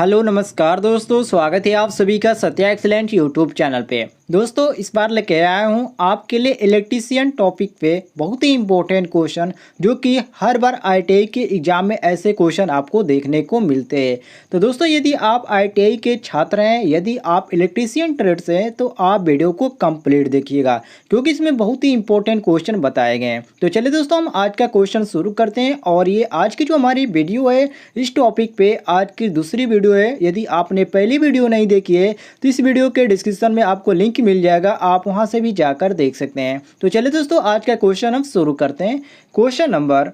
Hello नमस्कार दोस्तों, स्वागत है आप सभी का सत्या एक्सीलेंट यूट्यूब चैनल पे। दोस्तों इस बार लेके आया हूँ आपके लिए इलेक्ट्रीशियन टॉपिक पे बहुत ही इम्पोर्टेंट क्वेश्चन, जो कि हर बार आईटीआई के एग्जाम में ऐसे क्वेश्चन आपको देखने को मिलते हैं। तो दोस्तों यदि आप आईटीआई के छात्र हैं, यदि आप इलेक्ट्रीशियन ट्रेड से हैं, तो आप वीडियो को कंप्लीट देखिएगा, क्योंकि इसमें बहुत ही इंपॉर्टेंट क्वेश्चन बताए गए हैं। तो चलिए दोस्तों हम आज का क्वेश्चन शुरू करते हैं। और ये आज की जो हमारी वीडियो है इस टॉपिक पे आज की दूसरी वीडियो है। यदि आपने पहली वीडियो नहीं देखी है तो इस वीडियो के डिस्क्रिप्शन में आपको लिंक मिल जाएगा, आप वहां से भी जाकर देख सकते हैं। तो चलिए दोस्तों आज का क्वेश्चन हम शुरू करते हैं क्वेश्चन नंबर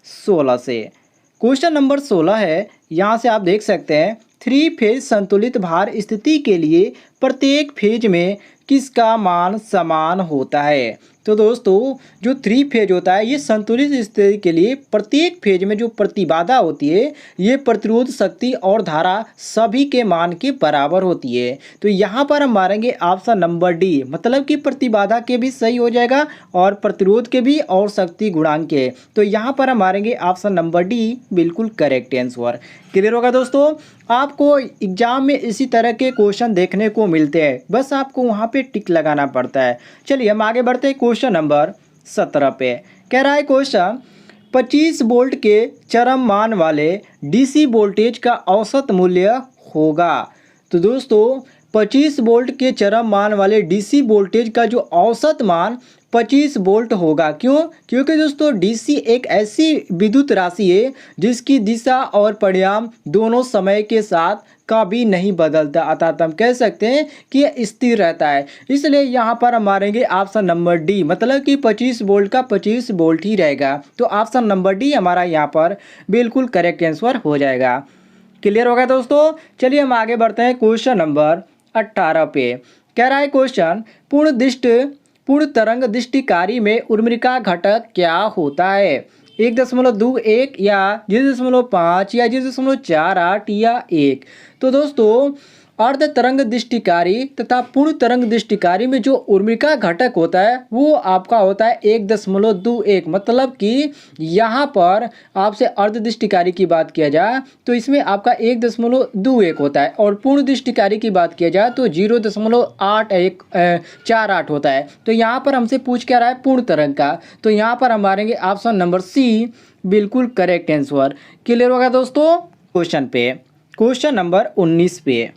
16 से। क्वेश्चन नंबर 16 है, यहाँ से आप देख सकते हैं 3 फेज संतुलित भार स्थिति के लिए प्रत्येक फेज में किसका मान समान होता है। तो दोस्तों जो 3 फेज होता है ये संतुलित स्थिति के लिए प्रत्येक फेज में जो प्रतिबाधा होती है ये प्रतिरोध शक्ति और धारा सभी के मान के बराबर होती है। तो यहाँ पर हम मारेंगे ऑप्शन नंबर डी, मतलब कि प्रतिबाधा के भी सही हो जाएगा और प्रतिरोध के भी और शक्ति गुणांक के। तो यहाँ पर हम मारेंगे ऑप्शन नंबर डी, बिल्कुल करेक्ट आंसर। क्लियर होगा दोस्तों। आपको एग्जाम में इसी तरह के क्वेश्चन देखने को मिलते हैं, बस आपको वहाँ पे टिक लगाना पड़ता है। चलिए हम आगे बढ़ते हैं क्वेश्चन नंबर 17 पे। कह रहा है क्वेश्चन 25 वोल्ट के चरम मान वाले डीसी वोल्टेज का औसत मूल्य होगा। तो दोस्तों 25 वोल्ट के चरम मान वाले डीसी वोल्टेज का जो औसत मान 25 वोल्ट होगा। क्यों? क्योंकि दोस्तों डीसी एक ऐसी विद्युत राशि है जिसकी दिशा और परिमाण दोनों समय के साथ कभी नहीं बदलता, अर्थात हम कह सकते हैं कि यह स्थिर रहता है। इसलिए यहाँ पर हम मारेंगे ऑप्शन नंबर डी, मतलब कि 25 वोल्ट का 25 वोल्ट ही रहेगा। तो ऑप्शन नंबर डी हमारा यहाँ पर बिल्कुल करेक्ट आंसर हो जाएगा। क्लियर होगा दोस्तों। चलिए हम आगे बढ़ते हैं क्वेश्चन नंबर 18 पे। कह रहा है क्वेश्चन पूर्ण तरंग दृष्टिकारी में उर्मिका घटक क्या होता है। 1.21 या 0.5 या 0.48 या 1। तो दोस्तों अर्ध तरंग दृष्टिकारी तथा पूर्ण तरंग दृष्टिकारी में जो उर्मिका घटक होता है वो आपका होता है 1.21, मतलब कि यहाँ पर आपसे अर्ध दृष्टिकारी की बात किया जाए तो इसमें आपका 1.21 होता है, और पूर्ण दृष्टिकारी की बात किया जाए तो 0.8148 होता है। तो यहाँ पर हमसे पूछ क्या रहा है पूर्ण तरंग का, तो यहाँ पर हम मारेंगे ऑप्शन नंबर सी, बिल्कुल करेक्ट आंसर। क्लियर होगा दोस्तों। क्वेश्चन नंबर 19 पे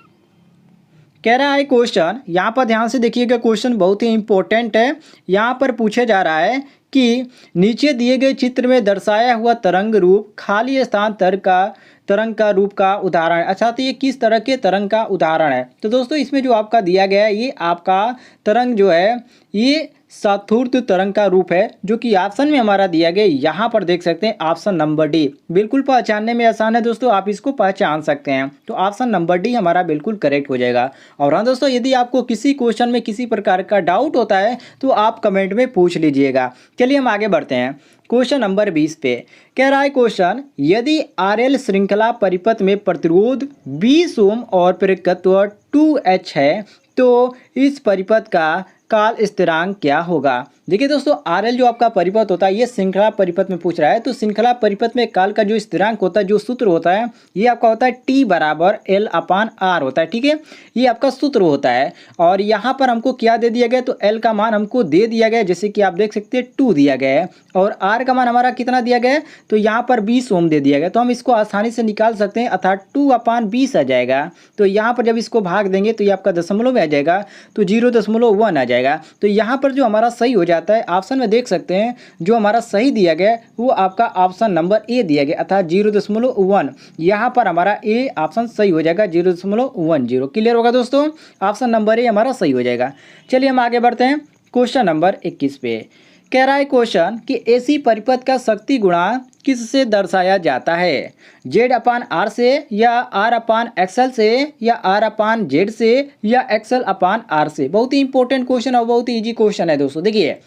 कह रहा है क्वेश्चन, यहाँ पर ध्यान से देखिएगा, क्वेश्चन बहुत ही इंपॉर्टेंट है। यहाँ पर पूछा जा रहा है कि नीचे दिए गए चित्र में दर्शाया हुआ तरंग रूप खाली स्थान तरंग का रूप का उदाहरण है। अच्छा, तो ये किस तरह के तरंग का उदाहरण है। तो दोस्तों इसमें जो आपका दिया गया है ये आपका तरंग जो है ये साथूर्त तरंग का रूप है, जो कि ऑप्शन में हमारा दिया गया। यहाँ पर देख सकते हैं ऑप्शन नंबर डी, बिल्कुल पहचानने में आसान है दोस्तों, आप इसको पहचान सकते हैं। तो ऑप्शन नंबर डी हमारा बिल्कुल करेक्ट हो जाएगा। और हाँ दोस्तों, यदि आपको किसी क्वेश्चन में किसी प्रकार का डाउट होता है तो आप कमेंट में पूछ लीजिएगा। चलिए हम आगे बढ़ते हैं क्वेश्चन नंबर 20 पे। कह रहा है क्वेश्चन, यदि आरएल श्रृंखला परिपथ में प्रतिरोध 20 ओम और प्रेरकत्व 2H है तो इस परिपथ का काल स्थिरांक क्या होगा। देखिए दोस्तों आरएल जो आपका परिपथ होता है ये श्रृंखला परिपथ में पूछ रहा है। तो श्रृंखला परिपथ में काल का जो स्थिरांक होता है, जो सूत्र होता है ये आपका होता है T बराबर L/R होता है। ठीक है, ये आपका सूत्र होता है। और यहाँ पर हमको क्या दे दिया गया, तो L का मान हमको दे दिया गया, जैसे कि आप देख सकते हैं 2 दिया गया है, और R का मान हमारा कितना दिया गया है, तो यहाँ पर 20 ओम दे दिया गया। तो हम इसको आसानी से निकाल सकते हैं, अर्थात 2/20 आ जाएगा। तो यहाँ पर जब इसको भाग देंगे तो ये आपका दशमलव में आ जाएगा, तो 0.1 आ जाएगा। तो यहाँ पर जो हमारा सही हो जाता है, ऑप्शन में देख सकते हैं जो हमारा सही दिया गया वो आपका ऑप्शन नंबर ए दिया गया, अर्थात 0.1। यहाँ पर हमारा ए ऑप्शन सही हो जाएगा 0.10। क्लियर होगा दोस्तों, ऑप्शन नंबर ए हमारा सही हो जाएगा। चलिए हम आगे बढ़ते हैं क्वेश्चन नंबर 21 पे। कह रहा है क्वेश्चन कि एसी परिपथ का शक्ति गुणा किससे दर्शाया जाता है, Z/R से या R/XL से या R/Z से या XL/R से। बहुत ही इंपॉर्टेंट क्वेश्चन और बहुत ही इजी क्वेश्चन है दोस्तों। देखिए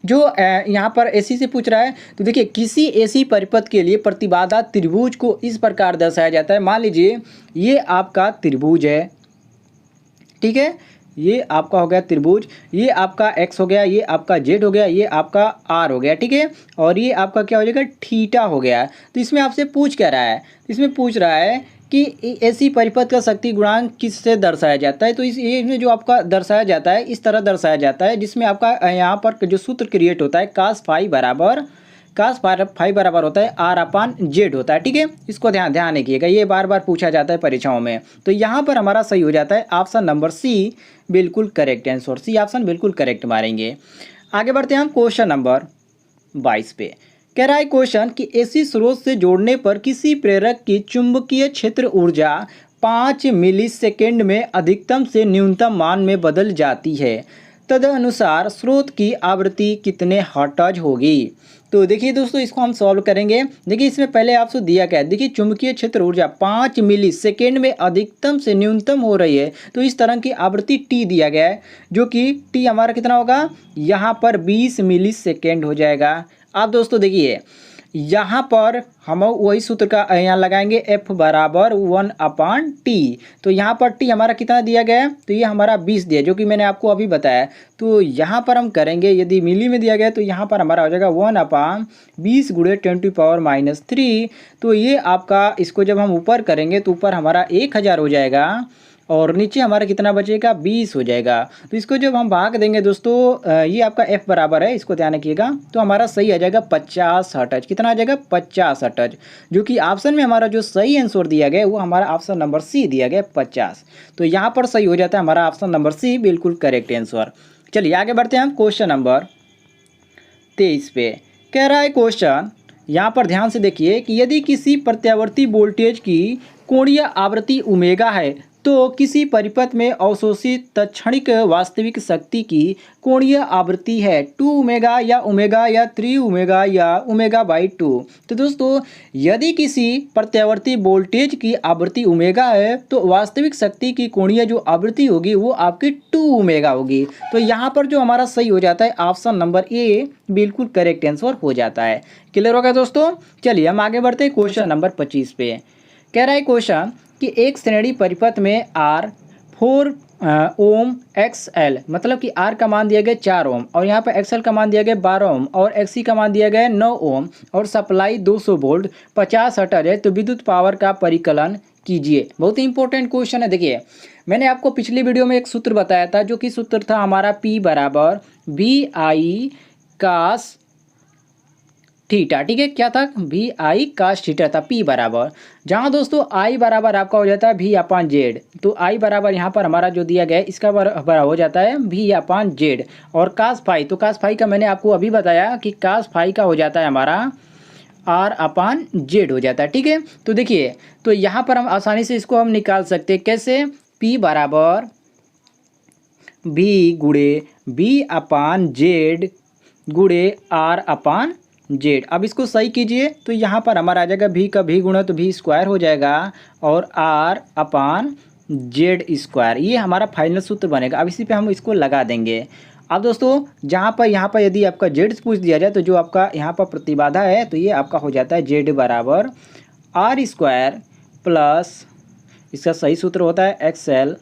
जो यहाँ पर एसी से पूछ रहा है, तो देखिए किसी एसी परिपथ के लिए प्रतिबाधा त्रिभुज को इस प्रकार दर्शाया जाता है। मान लीजिए ये आपका त्रिभुज है, ठीक है, ये आपका हो गया त्रिभुज, ये आपका एक्स हो गया, ये आपका जेड हो गया, ये आपका आर हो गया, ठीक है, और ये आपका क्या हो जाएगा थीटा हो गया। तो इसमें आपसे पूछ क्या रहा है, इसमें पूछ रहा है कि ऐसी परिपथ का शक्ति गुणांक किससे दर्शाया जाता है। तो इस ये में जो आपका दर्शाया जाता है इस तरह दर्शाया जाता है, जिसमें आपका यहाँ पर जो सूत्र क्रिएट होता है कास फाई बराबर होता है आर अपान जेड होता है। ठीक है, इसको ध्यान रखिएगा, ये बार बार पूछा जाता है परीक्षाओं में। तो यहाँ पर हमारा सही हो जाता है ऑप्शन नंबर सी बिल्कुल करेक्ट आंसर, सी ऑप्शन बिल्कुल करेक्ट मारेंगे। आगे बढ़ते हैं हम क्वेश्चन नंबर 22 पे। कह रहा है क्वेश्चन कि एसी स्रोत से जोड़ने पर किसी प्रेरक की चुंबकीय क्षेत्र ऊर्जा 5 मिलीसेकेंड में अधिकतम से न्यूनतम मान में बदल जाती है, तदनुसार स्रोत की आवृत्ति कितने हर्ट्ज होगी। तो देखिए दोस्तों, इसको हम सॉल्व करेंगे। देखिए इसमें पहले आपसे दिया क्या है, देखिए चुंबकीय क्षेत्र ऊर्जा 5 मिली सेकेंड में अधिकतम से न्यूनतम हो रही है, तो इस तरह की आवृत्ति टी दिया गया है, जो कि टी हमारा कितना होगा, यहाँ पर 20 मिली सेकेंड हो जाएगा। आप दोस्तों देखिए यहाँ पर हम वही सूत्र का यहाँ लगाएंगे, एफ बराबर 1/t। तो यहाँ पर टी हमारा कितना दिया गया है, तो ये हमारा 20 दिया, जो कि मैंने आपको अभी बताया। तो यहाँ पर हम करेंगे, यदि मिली में दिया गया तो यहाँ पर हमारा हो जाएगा 1/20 गुणे 10⁻³ तो ये आपका, इसको जब हम ऊपर करेंगे तो ऊपर हमारा 1000 हो जाएगा और नीचे हमारा कितना बचेगा, 20 हो जाएगा। तो इसको जब हम भाग देंगे दोस्तों, ये आपका f बराबर है, इसको ध्यान रखिएगा, तो हमारा सही आ जाएगा 50 हर्ट्ज। कितना आ जाएगा, 50 हर्ट्ज, जो कि ऑप्शन में हमारा जो सही आंसर दिया गया वो हमारा ऑप्शन नंबर सी दिया गया 50। तो यहाँ पर सही हो जाता है हमारा ऑप्शन नंबर सी बिल्कुल करेक्ट आंसर। चलिए आगे बढ़ते हैं हम क्वेश्चन नंबर 23 पे। कह रहा है क्वेश्चन, यहाँ पर ध्यान से देखिए कि यदि किसी प्रत्यावर्ती वोल्टेज की कोणीय आवृत्ति ओमेगा है, तो किसी परिपथ में अवशोषित तत्क्षणिक वास्तविक शक्ति की कोणीय आवृत्ति है 2 ओमेगा या 3 ओमेगा या ओमेगा/2। तो दोस्तों यदि किसी प्रत्यावर्ती वोल्टेज की आवृत्ति ओमेगा है, तो वास्तविक शक्ति की कोणीय जो आवृत्ति होगी वो आपकी 2 ओमेगा होगी। तो यहाँ पर जो हमारा सही हो जाता है ऑप्शन नंबर ए बिल्कुल करेक्ट आंसर हो जाता है। क्लियर होगा दोस्तों। चलिए हम आगे बढ़ते हैं क्वेश्चन नंबर 25 पे। कह रहा है क्वेश्चन कि एक श्रेणी परिपथ में R 4 ओम XL, मतलब कि R का मान दिया गया 4 ओम और यहाँ पर XL का मान दिया गया 12 ओम और XC का मान दिया गया 9 ओम और सप्लाई 200 वोल्ट 50 हर्ट्ज है, तो विद्युत पावर का परिकलन कीजिए। बहुत ही इंपॉर्टेंट क्वेश्चन है। देखिए मैंने आपको पिछली वीडियो में एक सूत्र बताया था, जो कि सूत्र था हमारा P बराबर VI cos थीटा। ठीक है, क्या था, VI cos थीटा था P बराबर, जहाँ दोस्तों I बराबर आपका हो जाता है V/Z। तो I बराबर यहाँ पर हमारा जो दिया गया है इसका बराबर हो जाता है V/Z और cos फाई, तो cos फाई का मैंने आपको अभी बताया कि cos फाई का हो जाता है हमारा R/Z हो जाता है। ठीक है, तो देखिए तो यहाँ पर हम आसानी से इसको हम निकाल सकते हैं, कैसे, P बराबर V गुणे V/Z गुणे R/Z। अब इसको सही कीजिए तो यहाँ पर हमारा आ जाएगा V का V गुणा तो V स्क्वायर हो जाएगा और R/Z², ये हमारा फाइनल सूत्र बनेगा। अब इसी पे हम इसको लगा देंगे। अब दोस्तों जहाँ पर यहाँ पर यदि आपका Z पूछ दिया जाए, तो जो आपका यहाँ पर प्रतिबाधा है तो ये आपका हो जाता है Z बराबर R² प्लस, इसका सही सूत्र होता है XL,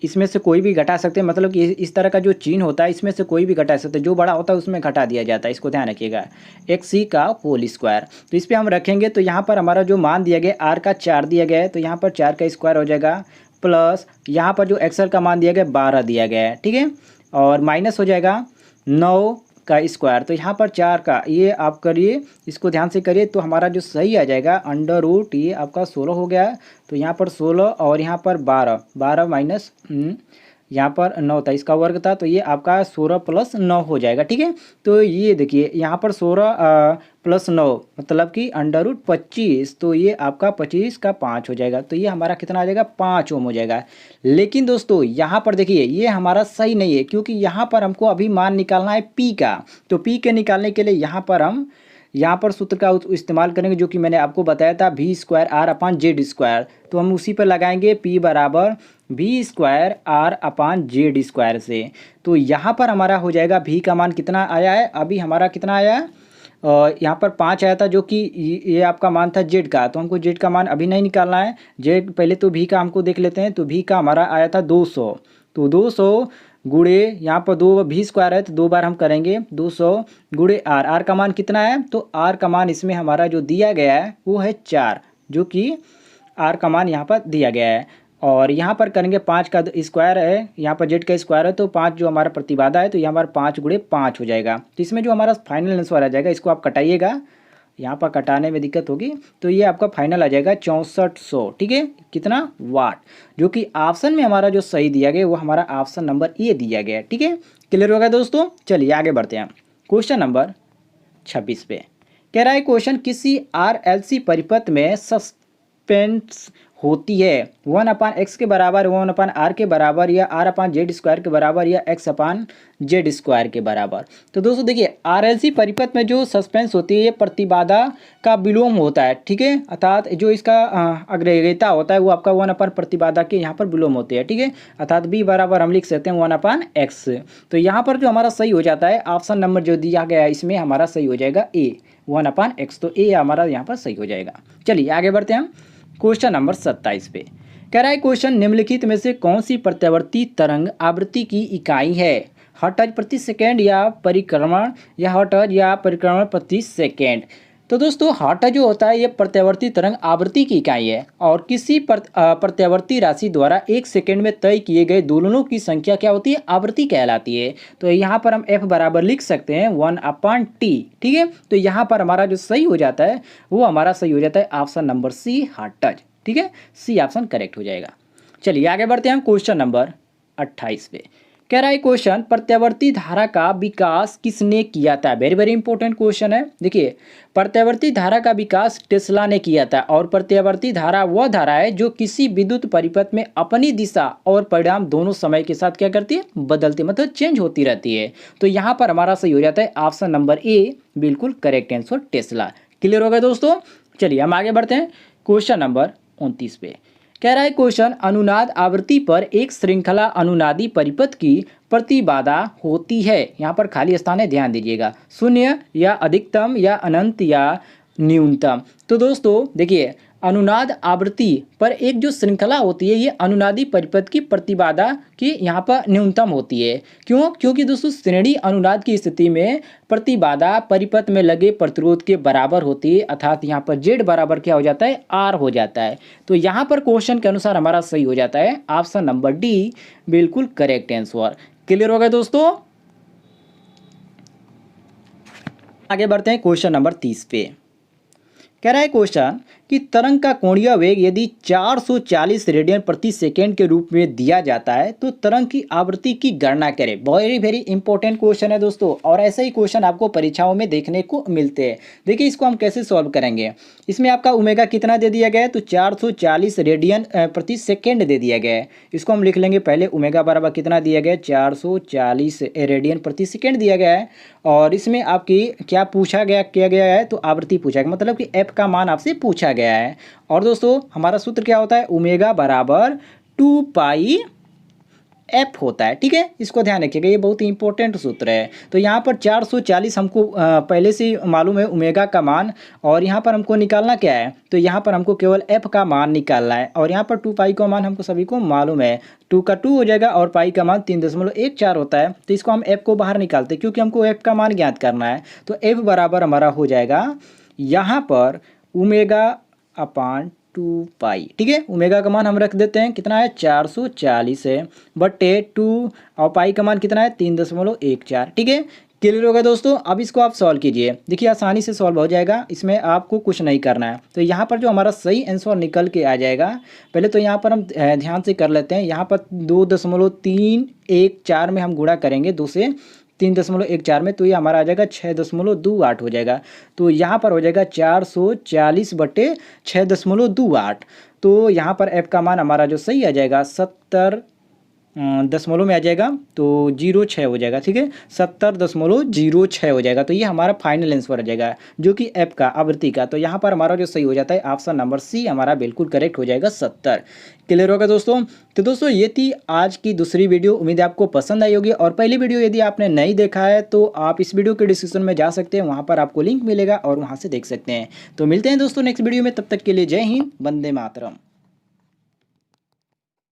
इसमें से कोई भी घटा सकते हैं, मतलब कि इस तरह का जो चिन्ह होता है इसमें से कोई भी घटा सकते हैं, जो बड़ा होता है उसमें घटा दिया जाता है, इसको ध्यान रखिएगा, XC का होल स्क्वायर। तो इस पर हम रखेंगे तो यहाँ पर हमारा जो मान दिया गया R का 4 दिया गया है, तो यहाँ पर 4 का स्क्वायर हो जाएगा प्लस यहाँ पर जो XL का मान दिया गया 12 दिया गया है। ठीक है, और माइनस हो जाएगा 9 का स्क्वायर, तो यहाँ पर 4 का, ये आप करिए, इसको ध्यान से करिए, तो हमारा जो सही आ जाएगा √, ये आपका 16 हो गया। तो यहाँ पर 16 और यहाँ पर 12 माइनस यहाँ पर 9 था, इसका वर्ग था, तो ये आपका 16 + 9 हो जाएगा। ठीक है, तो ये देखिए यहाँ पर 16 + 9 मतलब कि √25, तो ये आपका 25 का 5 हो जाएगा, तो ये हमारा कितना आ जाएगा, 5 ओम हो जाएगा। लेकिन दोस्तों यहाँ पर देखिए ये हमारा सही नहीं है, क्योंकि यहाँ पर हमको अभी मान निकालना है P का। तो P के निकालने के लिए यहाँ पर सूत्र का इस्तेमाल करेंगे, जो कि मैंने आपको बताया था V² R/Z²। तो हम उसी पर लगाएंगे P बराबर V² R/Z² से। तो यहाँ पर हमारा हो जाएगा V का मान कितना आया है, अभी हमारा कितना आया है, यहाँ पर 5 आया था, जो कि ये आपका मान था Z का। तो हमको Z का मान अभी नहीं निकालना है, Z पहले तो V का हमको देख लेते हैं। तो V का हमारा आया था 200, तो 200 गुणे यहाँ पर 2V² है, तो 2 बार हम करेंगे, 200 गुणे R का मान कितना है, तो R का मान इसमें हमारा जो दिया गया है वो है 4, जो कि आर का मान यहाँ पर दिया गया है। और यहाँ पर करेंगे 5 का स्क्वायर है, यहाँ पर जेड का स्क्वायर है तो 5 जो हमारा प्रतिबाधा है तो यहाँ हमारा 5 गुणे 5 हो जाएगा। तो इसमें जो हमारा फाइनल आंसर आ जाएगा, इसको आप कटाइएगा, यहाँ पर कटाने में दिक्कत होगी, तो ये आपका फाइनल आ जाएगा 6400। ठीक है, कितना वाट, जो कि ऑप्शन में हमारा जो सही दिया गया वो हमारा ऑप्शन नंबर ए दिया गया है। ठीक है, क्लियर होगा दोस्तों। चलिए आगे बढ़ते हैं क्वेश्चन नंबर 26 पे। कह रहा है क्वेश्चन, किसी RLC परिपथ में सस्पेंस होती है 1/x के बराबर, 1/r के बराबर, या r/z² के बराबर, या x/z² के बराबर। तो दोस्तों देखिए, RLC परिपथ में जो सस्पेंस होती है ये प्रतिबाधा का विलोम होता है। ठीक है, अर्थात जो इसका अग्रगण्यता होता है वो आपका 1/, प्रतिबाधा के यहाँ पर विलोम होते हैं। ठीक है, अर्थात b बराबर हम लिख सकते हैं 1/x। तो यहाँ पर जो हमारा सही हो जाता है, ऑप्शन नंबर जो दिया गया है इसमें हमारा सही हो जाएगा a 1/x। तो a हमारा यहाँ पर सही हो जाएगा। चलिए आगे बढ़ते हैं क्वेश्चन नंबर 27 पे। कह रहा है क्वेश्चन, निम्नलिखित में से कौन सी प्रत्यावर्ती तरंग आवृत्ति की इकाई है? हर्ट्ज प्रति सेकेंड, या परिक्रमण, या हर्ट्ज या परिक्रमण प्रति सेकेंड। तो दोस्तों हर्ट्ज जो होता है ये प्रत्यावर्ती तरंग आवृत्ति की इकाई है, और किसी प्रत्यावर्ती राशि द्वारा 1 सेकेंड में तय किए गए दोलनों की संख्या क्या होती है? आवृत्ति कहलाती है। तो यहाँ पर हम f बराबर लिख सकते हैं 1/t। ठीक है, तो यहाँ पर हमारा जो सही हो जाता है वो हमारा सही हो जाता है ऑप्शन नंबर सी, हर्ट्ज। ठीक है, सी ऑप्शन करेक्ट हो जाएगा। चलिए आगे बढ़ते हैं क्वेश्चन नंबर 28 पे। कह रहा है क्वेश्चन, प्रत्यावर्ती धारा का विकास किसने किया था? वेरी वेरी इंपॉर्टेंट क्वेश्चन है। देखिए, प्रत्यावर्ती धारा का विकास टेस्ला ने किया था, और प्रत्यावर्ती धारा वह धारा है जो किसी विद्युत परिपथ में अपनी दिशा और परिणाम दोनों समय के साथ क्या करती है? बदलती, मतलब चेंज होती रहती है। तो यहाँ पर हमारा सही हो जाता है ऑप्शन नंबर ए, बिल्कुल करेक्ट आंसर टेस्ला। क्लियर हो गया दोस्तों। चलिए हम आगे बढ़ते हैं क्वेश्चन नंबर 29 पे। कह रहा है क्वेश्चन, अनुनाद आवृत्ति पर एक श्रृंखला अनुनादी परिपथ की प्रतिबाधा होती है, यहाँ पर खाली स्थान है, ध्यान दीजिएगा, 0 या अधिकतम, या अनंत, या न्यूनतम। तो दोस्तों देखिए, अनुनाद आवृत्ति पर एक जो श्रृंखला होती है ये अनुनादी परिपथ की प्रतिबाधा की यहाँ पर न्यूनतम होती है। क्यों? क्योंकि दोस्तों श्रेणी अनुनाद की स्थिति में प्रतिबाधा परिपथ में लगे प्रतिरोध के बराबर होती है, अर्थात यहाँ पर Z बराबर क्या हो जाता है? R हो जाता है। तो यहाँ पर क्वेश्चन के अनुसार हमारा सही हो जाता है ऑप्शन नंबर डी, बिल्कुल करेक्ट आंसर। क्लियर हो गया दोस्तों। आगे बढ़ते हैं क्वेश्चन नंबर 30 पे। कह रहा है क्वेश्चन कि तरंग का कोणीय वेग यदि 440 रेडियन प्रति सेकेंड के रूप में दिया जाता है तो तरंग की आवृत्ति की गणना करें। वेरी वेरी इंपॉर्टेंट क्वेश्चन है दोस्तों, और ऐसे ही क्वेश्चन आपको परीक्षाओं में देखने को मिलते हैं। देखिए इसको हम कैसे सॉल्व करेंगे। इसमें आपका ओमेगा कितना दे दिया गया है? तो 440 रेडियन प्रति सेकेंड दे दिया गया है। इसको हम लिख लेंगे पहले, ओमेगा बराबर कितना दिया गया है? 440 रेडियन प्रति सेकेंड दिया गया है। और इसमें आपकी क्या पूछा गया, किया गया है? तो आवृत्ति पूछा गया, मतलब कि एफ का मान आपसे पूछा गया है। और दोस्तों हमारा सूत्र क्या होता है? ओमेगा बराबर 2 f होता है। ठीक है, इसको ध्यान रखिएगा, ये बहुत ही इंपॉर्टेंट सूत्र है। तो यहाँ पर 440 हमको पहले से मालूम है ओमेगा का मान, और यहाँ पर हमको निकालना क्या है? तो यहाँ पर हमको केवल f का मान निकालना है, और यहाँ पर 2 का मान हमको सभी को मालूम है, 2 का 2 हो जाएगा, और पाई का मान 3.14 होता है। तो इसको हम f को बाहर निकालते हैं क्योंकि हमको f का मान ज्ञात करना है। तो f बराबर हमारा हो जाएगा यहाँ पर ओमेगा अपान 2 ठीक है, ओमेगा का मान हम रख देते हैं, कितना है? 440 है, बटे 2, और पाई का मान कितना है? 3.14। ठीक है, क्लियर होगा दोस्तों। अब इसको आप सॉल्व कीजिए, देखिए आसानी से सॉल्व हो जाएगा, इसमें आपको कुछ नहीं करना है। तो यहाँ पर जो हमारा सही आंसर निकल के आ जाएगा, पहले तो यहाँ पर हम ध्यान से कर लेते हैं। यहाँ पर 2.314 में हम गुणा करेंगे 2 से 3.14 में, तो ये हमारा आ जाएगा 6.28 हो जाएगा। तो यहाँ पर हो जाएगा 440 बटे 6.28। तो यहाँ पर f का मान हमारा जो सही आ जाएगा 70 दशमलव में आ जाएगा, तो 06 हो जाएगा। ठीक है, 70.06 हो जाएगा। तो ये हमारा फाइनल आंसर आ जाएगा, जो कि f का आवृत्ति का। तो यहाँ पर हमारा जो सही हो जाता है ऑप्शन नंबर सी हमारा बिल्कुल करेक्ट हो जाएगा, 70। क्लियर होगा दोस्तों। तो दोस्तों ये थी आज की दूसरी वीडियो, उम्मीद है आपको पसंद आई होगी। और पहली वीडियो यदि आपने नहीं देखा है तो आप इस वीडियो के डिस्क्रिप्शन में जा सकते हैं, वहाँ पर आपको लिंक मिलेगा और वहाँ से देख सकते हैं। तो मिलते हैं दोस्तों नेक्स्ट वीडियो में, तब तक के लिए जय हिंद, वंदे मातरम।